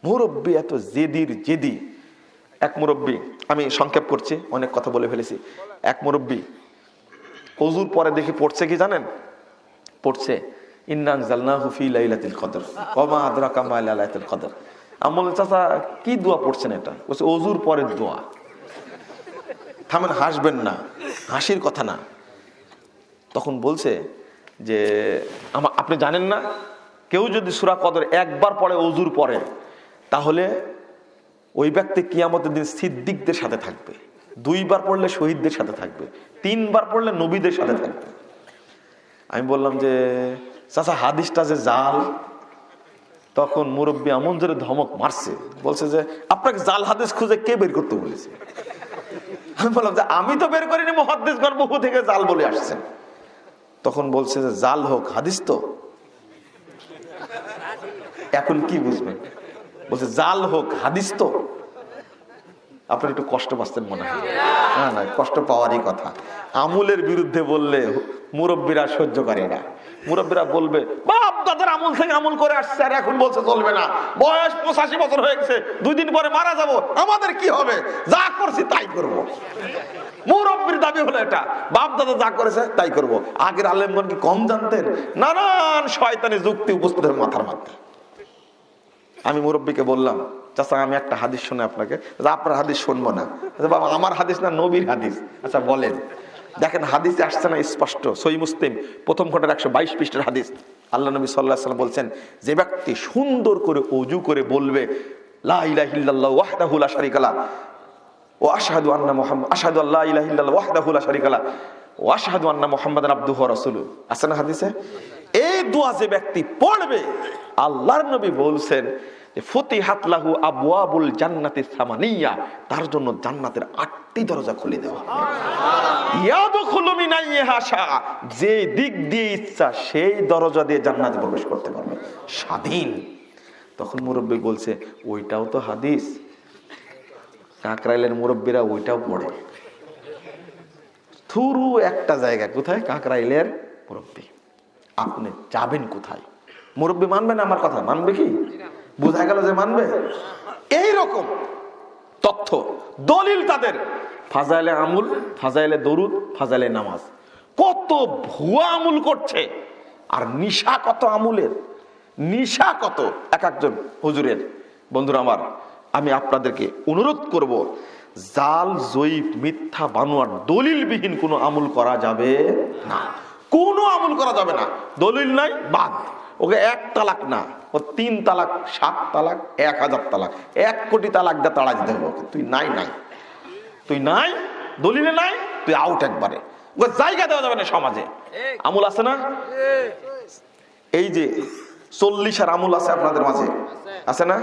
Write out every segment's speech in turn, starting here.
মুরব্বী এত জেদি। এক মুরব্বী, আমি সংক্ষেপ করছি, অনেক কথা বলে ফেলেছি। এক মুরব্বী ওযুর পরে দেখি পড়ছে কি জানেন? পড়ছে ইন্না আনজালনাহু ফি লাইলাতুল কদর ওয়া মা আদরাকা মা লাইলাতুল কদর। আমি বললাম, চাচা কি দোয়া পড়ছেন এটা? বলছে ওযুর পরের দোয়া। থামেন, হাসবেন না, হাসির কথা না। তখন বলছে যে আপনি জানেন না, কেউ যদি সূরা কদর একবার পড়ে ওযুর পরে, তাহলে ওই ব্যক্তি কিয়ামতের দিন সিদ্দিকদের সাথে থাকবে, 2 বার পড়লে শহীদদের সাথে থাকবে, 3 বার পড়লে নবীদের সাথে থাকবে। আমি বললাম যে চাচা হাদিসটা যে জাল। তখন মুরব্বী এমন জোরে ধমক মারছে, বলছে যে আপনাকে জাল হাদিস খুঁজে কে বের করতে বলেছে? আমি বললাম যে আমি তো বের করিনি, মুহাদ্দিসগণ বহু থেকে জাল বলে আসছেন। তখন বলছে যে জাল হোক, হাদিস তো। এখন কি বুঝবেন? বলছে জাল হোক, হাদিস তো। আপনার একটু কষ্ট পাচ্ছেন মনে হয়। না, কষ্ট পাওয়ারই কথা। আমলের বিরুদ্ধে বললে মুরব্বীরা সহ্য করে না। মুরব্বীরা বলবে বাপ দাদার আমল থেকে আমল করে আসছে, আর এখন বলছে চলবে না, বয়স 85 বছর হয়ে গেছে, 2 দিন পরে মারা যাব, আমাদের কি হবে? যা করছি তাই করব। মুরব্বীর দাবি হলো এটা, বাপ দাদা যা করেছে তাই করব। আগের আলেমগণ কি কম জানতেন? নানান শয়তানি যুক্তি উপস্থিত হয় মাথার মধ্যে। আমি মুরব্বীকে বললাম, চাচা আমি একটা হাদিস শুনে আপনাকে। আপনার হাদিস শুনবো না। বাবা আমার হাদিস না, নবীর হাদিস। আচ্ছা বলেন। দেখেন হাদিসে আসছে না স্পষ্ট, সহিহ মুসলিম প্রথম খণ্ডের 122 পৃষ্ঠার হাদিস। আল্লাহ নবী সাল্লাল্লাহু আলাইহি ওয়াসাল্লাম বলছেন, যে ব্যক্তি সুন্দর করে ওযু করে বলবে লা ইলাহা ইল্লাল্লাহ ওয়াহদাহু লা শারীকা লাহ ওয়া আশহাদু আন্না মুহাম্মাদ আশহাদু আল্লা ইলাহা ইল্লাল্লাহ ওয়াহদাহু লা শারীকা লাহ ওয়া আশহাদু আন্না মুহাম্মাদান আবদুহু ওয়া রাসূলুহু, আছে না হাদিসে? এই দোয়া যে ব্যক্তি পড়বে, আল্লাহর নবী বলছেন যে ফতিহাত লাহু আবওয়াবুল জান্নাতি সামানিয়া, তার জন্য জান্নাতের 8টি দরজা খুলে দেওয়া হবে। ইয়াদখুলু মিন আইয়িহা শাআ, যে দিক দিয়ে ইচ্ছা সেই দরজা দিয়ে জান্নাতে প্রবেশ করতে পারবে, স্বাধীন। তখন মুরব্বী বলছে ওইটাও তো হাদিস। কাকরাইলের মুরব্বীরা ওইটাও পড়ে। থুরু একটা জায়গা, কোথায়? কাকরাইলের মুরব্বী। আপনি যাবেন কোথায়? মুরব্বী মানবে না আমার কথা? মানবে কি? বোঝা গেল যে মানবে। এই রকম তথ্য দলিল তাদের ফাজাইলে আমুল, ফাজাইলে দরুদ, ফাজাইলে নামাজ। কত ভুয়া আমুল করছে, আর নিশা কত আমুলের, নিশা কত এক একজন হুজুরের। বন্ধুরা আমার, আমি আপনাদেরকে অনুরোধ করব, জাল জয়ীফ মিথ্যা বানোয়ার দলিলবিহীন কোনো আমল করা যাবে না। কোনো আমল করা যাবে না, দলিল নাই বাদ। ওকে 1 তালাক না, ও 3 তালাক, 7 তালাক, 1000 তালাক, 1 কোটি তালাক দিয়ে তাড়া দিতে হবে ওকে। তুই নাই, তুই নাই, দলিলে নাই, তুই আউট একবারে। ওকে জায়গা দেওয়া যাবে না সমাজে। আমল আছে না? এই যে 40 আমল আছে আপনাদের মাঝে, আছে না?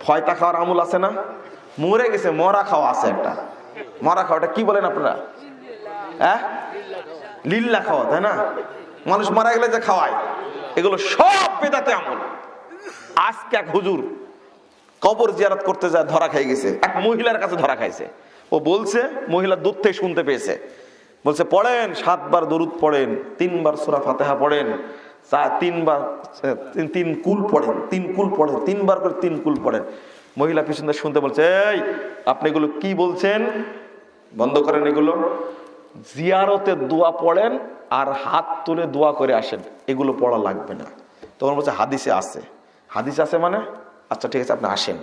ফয়তা খাওয়ার আমল আছে না? মরে গেছে মরা খাওয়া আছে একটা। মরা খাওয়াটা কি বলেন আপনারা? হ্যাঁ, লিল্লা খাওয়া, তাই না? মানুষ মারা গেলে যে খাওয়ায়, এগুলো সব বেদাতে আমল। আজকে এক হুজুর কবর জিয়ারত করতে যায়, ধরা খেয়ে গেছে। এক মহিলার কাছে ধরা খাইছে। ও বলছে, মহিলা দূর থেকে শুনতে পেয়েছে, বলছে পড়েন 7 বার দরুদ পড়েন, 3 বার সূরা ফাতিহা পড়েন, 3 বার 3 কুল পড়েন, 3 কুল পড়েন, 3 বার করে 3 কুল পড়েন। মহিলা পিছন থেকে শুনতে বলছে, এই আপনি এগুলো কি বলছেন? বন্ধ করেন এগুলো। জিয়ারতে দোয়া পড়েন আর হাত তুলে দোয়া করে আসেন, এগুলো পড়া লাগবে না। তখন বলছে হাদিসে আছে। হাদিসে আছে মানে? আচ্ছা ঠিক আছে, আপনি আসেন।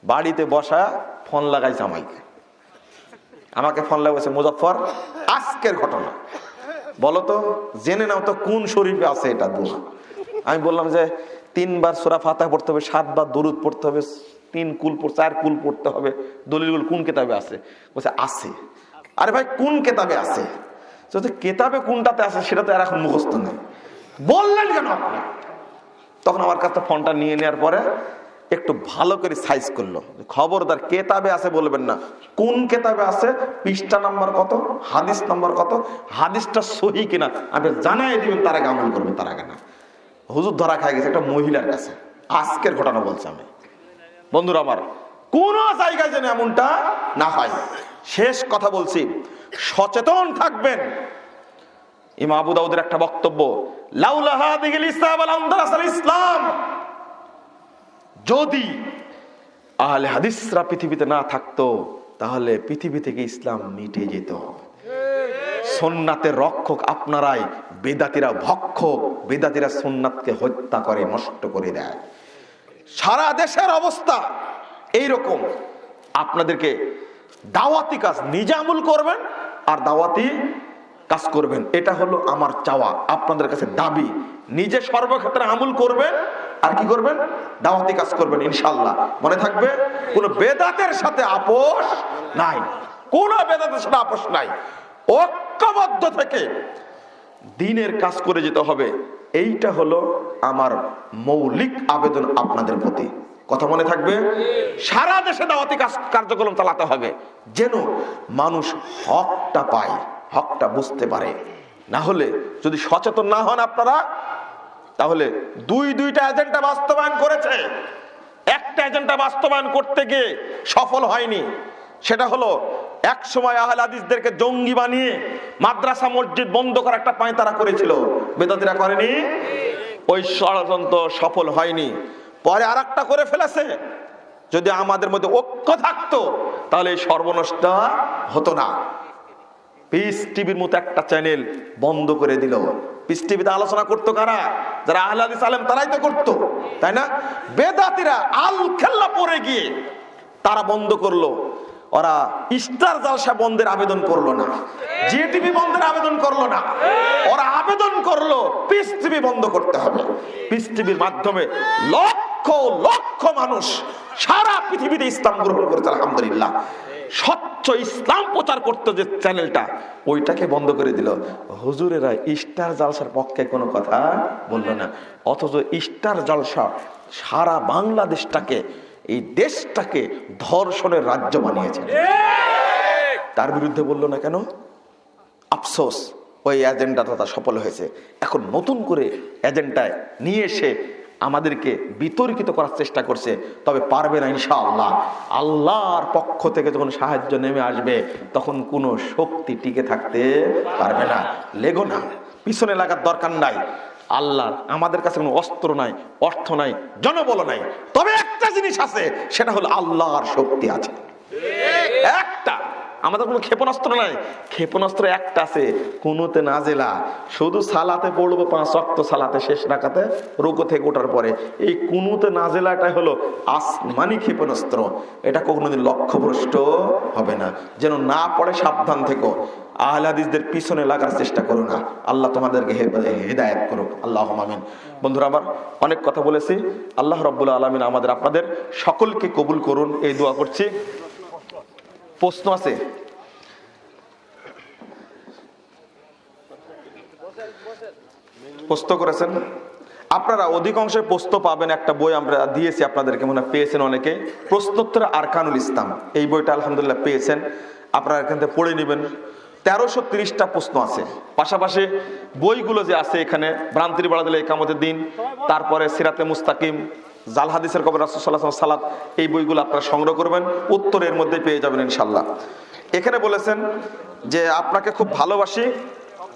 বাড়িতে বসা ফোন লাগাইছে আমাকে ফোন লাগাইছে, মুজাফফর আজকের ঘটনা বলো তো, জেনে নাও তো কোন শরীফে আছে এটা দোয়া। আমি বললাম যে 3 বার সূরা ফাতিহা পড়তে হবে, 7 বার দরুদ পড়তে হবে, 3 কুল 4 কুল পড়তে হবে। দলিলগুলো কোন কিতাবে আছে? বলছে আছে। আরে ভাই কোন কিতাবে আছে? যদি কিতাবে কোনটাতে আছে সেটা তো আর এখন মুখস্থ নেই, বললেন কেন আপনি? তখন আমার কাছে ফোনটা নিয়ে নেওয়ার পরে একটু ভালো করে সাইজ করলো, খবরদার কিতাবে আছে বলবেন না, কোন কিতাবে আছে, পৃষ্ঠা নাম্বার কত, হাদিস নাম্বার কত, হাদিসটা সহি কিনা আপনি জানাই দিবেন, তার আগে আমল করবেন, তার আগে না। হুজুর ধরা খাই গেছে একটা মহিলার কাছে, আজকের ঘটনা বলছে আমি। বন্ধুরা আমার, কোন জায়গায় যেন এমনটা না হয়। শেষ কথা বলছি, সচেতন থাকবেন। ইমাম আবু দাউদের একটা বক্তব্য, লাউলা হাদিহিল ইসলাম আল আন্দালাস আল ইসলাম, যদি আহলে হাদিসরা পৃথিবীতে না থাকতো তাহলে পৃথিবী থেকে ইসলাম মিটে যেত। সুন্নাতের রক্ষক আপনারাই, বেদাতীরা ভক্ষক। বেদাতীরা সুন্নাতকে হত্যা করে, নষ্ট করে দেয়। সারা দেশের অবস্থা এইরকম। আপনাদেরকে দাওয়াতি কাজ নিজে আমল করবেন আর দাওয়াতি কাজ করবেন, এটা হলো আমার চাওয়া, আপনাদের কাছে দাবি। নিজে সর্বক্ষেত্রে আমল করবেন আর কি করবেন? দাওয়াতি কাজ করবেন ইনশাআল্লাহ। মনে থাকবে কোন বেদাতের সাথে আপোষ নাই, কোন বেদাতের সাথে আপোষ নাই। ঐক্যবদ্ধ থেকে দ্বীনের কাজ করে যেতে হবে। এইটা হলো আমার মৌলিক আবেদন আপনাদের প্রতি। কথা মনে থাকবে? সারা দেশে দাওয়াতি কার্যক্রম চালাতে হবে যেন মানুষ হকটা পায়, হকটা বুঝতে পারে। না হলে যদি সচেতন না হন আপনারা, তাহলে দুইটা এজেন্ডা বাস্তবায়ন করেছে, একটা এজেন্ডা বাস্তবায়ন করতে গিয়ে সফল হয়নি। সেটা হলো এক সময় আহলে হাদিসদেরকে জঙ্গি বানিয়ে মাদ্রাসা মসজিদ বন্ধ করা একটা পায়তারা করেছিল, বেদাতীরা করেনি। ওই ষড়যন্ত্র সফল হয়নি। পরে আরেকটা করে ফেলেছে। যদি আমাদের মধ্যে ঐক্য থাকতো তাহলে এই সর্বনষ্ট হতো না। পিস টিভির মতো একটা চ্যানেল বন্ধ করে দিল। পিস টিভিতে আলোচনা করতো কারা? যারা আহলে হাদিস আলেম, তারাই তো করতো, তাই না? বেদাতীরা আল খেল্লা পড়ে গিয়ে তারা বন্ধ করলো। ওরা স্টার জালসা বন্ধের আবেদন করলো না, জি টিভি বন্ধের আবেদন করলো না, ওরা আবেদন করলো পিস টিভি বন্ধ করতে হবে। পিস টিভির মাধ্যমে লক্ষ লক্ষ মানুষ সারা পৃথিবীতে ইসলাম গ্রহণ করেছে আলহামদুলিল্লাহ। স্বচ্ছ ইসলাম প্রচার করতো যে চ্যানেলটা, ওইটাকে বন্ধ করে দিল। হুজুরেরা স্টার জালসার পক্ষে কোনো কথা বললো না, অথচ স্টার জালসা সারা বাংলাদেশটাকে, এই দেশটাকে ধর্ষণের রাজ্য বানিয়েছে। তার বিরুদ্ধে বললো না কেন? আফসোস, ওই এজেন্ডাটা সফল হয়েছে। এখন নতুন করে এজেন্ডায় নিয়ে এসে আমাদেরকে বিতর্কিত করার চেষ্টা করছে, তবে পারবে না ইনশাআল্লাহ। আল্লাহর পক্ষ থেকে যখন সাহায্য নেমে আসবে তখন কোনো শক্তি টিকে থাকতে পারবে না। লেগো না, পিছনে লাগার দরকার নাই। আল্লাহ আমাদের কাছে কোনো অস্ত্র নাই, অর্থ নাই, জনবল নাই, তবে একটা জিনিস আছে, সেটা হলো আল্লাহর শক্তি আছে একটা। আমাদের কোনো ক্ষেপণাস্ত্র নাই, ক্ষেপণাস্ত্র একটা আছে, কুনুতে নাজেলা। শুধু সালাতে পড়বো 5 ওয়াক্ত সালাতে শেষ রাকাতে রুকু থেকে ওঠার পরে, এই কুনুতে নাজেলাটাই হলো আসমানি ক্ষেপণাস্ত্র। এটা কোনোদিন লক্ষ্যভ্রষ্ট হবে না। যেন না পড়ে সাবধান থেকো, আহলে হাদিসদের পিছনে লাগার চেষ্টা করো না। আল্লাহ তোমাদেরকে হেদায়েত করুক, আল্লাহুম্মা আমিন। বন্ধুরা আমার, অনেক কথা বলেছি। আল্লাহ রাব্বুল আলামিন আমাদের আপনাদের সকলকে কবুল করুন, এই দোয়া করছি। প্রশ্ন আছে? প্রশ্ন করেছেন আপনারা, অধিকাংশ প্রশ্ন পাবেন। একটা বই আমরা দিয়েছি আপনাদেরকে, মনে পেয়েছেন অনেকে, প্রশ্নোত্তর আরকানুল ইসলাম। এই বইটা আলহামদুলিল্লাহ পেয়েছেন, আপনারা এখান থেকে পড়ে নেবেন। 1330টা প্রশ্ন আছে। পাশাপাশি বইগুলো যে আছে এখানে, ভ্রান্তির বাড়া দিলে একামতের দিন, তারপরে সিরাতে মুস্তাকিম, জাল হাদিসের কবর রাসূল সাল্লাল্লাহু আলাইহি ওয়াসাল্লাম সালাত, এই বইগুলো আপনারা সংগ্রহ করবেন, উত্তরের মধ্যে পেয়ে যাবেন ইনশাআল্লাহ। এখানে বলেছেন যে আপনাকে খুব ভালোবাসি,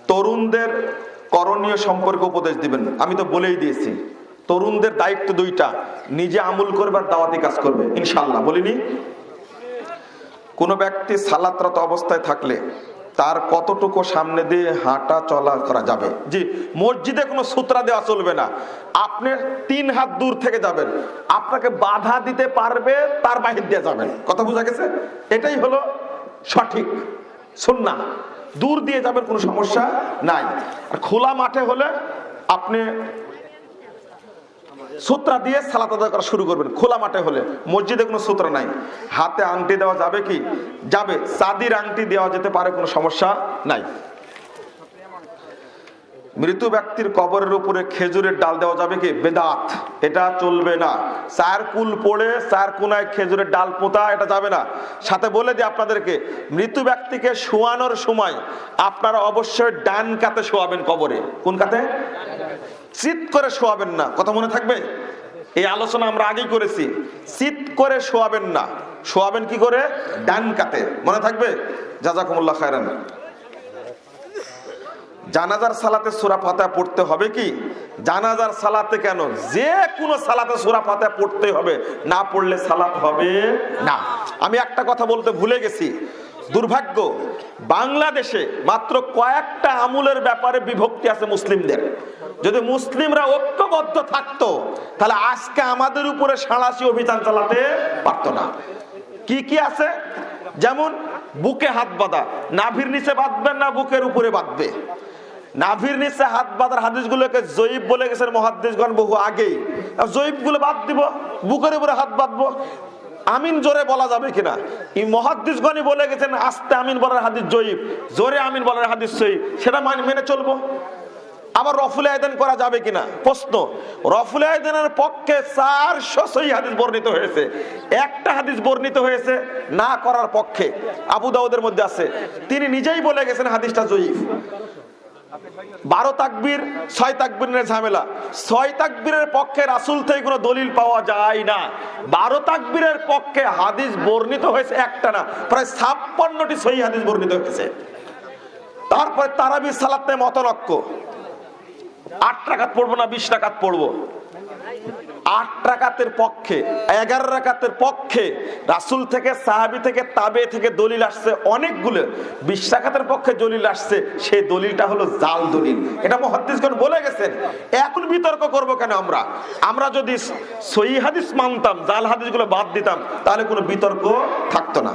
তরুণদের করণীয় সম্পর্কে উপদেশ দিবেন। আমি তো বলেই দিয়েছি, তরুণদের দায়িত্ব 2টা, নিজে আমল করবে আর দাওয়াতি কাজ করবে ইনশাআল্লাহ। বলিনি? কোন ব্যক্তি সালাতরত অবস্থায় থাকলে তার কতটুকু সামনে দিয়ে হাঁটা চলা করা যাবে? জি, মসজিদে কোনো সূত্রা দেওয়া চলবে না। আপনি 3 হাত দূর থেকে যাবেন, আপনাকে বাধা দিতে পারবে তার বাহির দিয়ে যাবেন। কথা বোঝা গেছে? এটাই হলো সঠিক সুন্নাহ। দূর দিয়ে যাবেন, কোনো সমস্যা নাই। আর খোলা মাঠে হলে আপনি সূত্রা দিয়ে সালাত আদায় করা শুরু করবেন। খোলা মাঠে হলে, মসজিদে কোনো সূত্র নাই। হাতে আংটি দেওয়া যাবে কি? যাবে। চাঁদির আংটি দেওয়া যেতে পারে, কোনো সমস্যা নাই। মৃত ব্যক্তির কবরের উপরে খেজুরের ডাল দেওয়া যাবে কি? বেদাত, এটা চলবে না। 4 কুল পড়ে 4 কোনায় খেজুরের ডাল পোতা, এটা যাবে না। সাথে বলে দিই আপনাদেরকে, মৃত ব্যক্তিকে শোয়ানোর সময় আপনারা অবশ্যই ডান কাতে শোয়াবেন কবরে। কোন কাতে? চিত করে শোয়াবেন না। কথা মনে থাকবে? এই আলোচনা আমরা আগেই করেছি। চিত করে শোয়াবেন না, শোয়াবেন কি করে? ডান কাতে। মনে থাকবে? জাযাকুমুল্লাহ খায়রান। জানাজার সালাতে সূরা ফাতিহা পড়তে হবে কি? জানাজার সালাতে কেন, যে কোনো সালাতে সূরা ফাতিহা পড়তে হবে, না পড়লে সালাত হবে না। আমি একটা কথা বলতে ভুলে গেছি, দুর্ভাগ্য, বাংলাদেশে মাত্র কয়েকটা আমলের ব্যাপারে বিভক্তি আছে মুসলিমদের। যদি মুসলিমরা ঐক্যবদ্ধ থাকতো তাহলে আজকে আমাদের উপরে সাঁড়াশি অভিযান চালাতে পারতো না। কি কি আছে? যেমন বুকে হাত বাঁধা, নাভির নিচে বাঁধবেন না বুকের উপরে বাঁধবে। নাভির নিচে হাত বাঁধার হাদিসগুলোকে জয়ীফ বলে গেছেন মুহাদ্দিসগণ বহু আগেই। জয়ীফ গুলো বাদ দিব, বুকের উপরে হাত বাঁধবো। আমিন জোরে বলা যাবে কিনা, এই মুহাদ্দিসগণই বলে গেছেন আস্তে আমিন বলার হাদিস জয়ীফ, জোরে আমিন বলার হাদিস সহিহ, সেটা মেনে চলবো। আবার রফুল আয়দান করা যাবে কিনা প্রশ্ন। রফুল আয়দানের পক্ষে 400 সহিহ হাদিস বর্ণিত হয়েছে, একটা হাদিস বর্ণিত হয়েছে না করার পক্ষে, আবু দাউদের মধ্যে আছে, তিনি নিজেই বলে গেছেন হাদিসটা জয়ীফ। 12 তাকবীর 6 তাকবীরের ঝামেলা, 6 তাকবীরের পক্ষে রাসূল থেকে কোনো দলিল পাওয়া যায় না। 12 তাকবীরের পক্ষে হাদিস বর্ণিত হয়েছে একটা না, প্রায় 56টি সহিহ হাদিস বর্ণিত হয়েছে। তারপরে তারাবির সালাত নিয়ে মতনক্য, 8 রাকাত পড়বো না 20 রাকাত পড়বো। 8 রাকাতের পক্ষে 11 রাকাতের পক্ষে রাসূল থেকে, সাহাবী থেকে, তাবে থেকে দলিল আসছে অনেকগুলো। 20 রাকাতের পক্ষে দলিল আসছে, সেই দলিলটা হলো জাল দলিল, এটা মুহাদ্দিসগণ বলে গেছেন। এখন বিতর্ক করব কেন? আমরা যদি সহিহ হাদিস মানতাম, জাল হাদিসগুলো বাদ দিতাম, তাহলে কোনো বিতর্ক থাকতো না।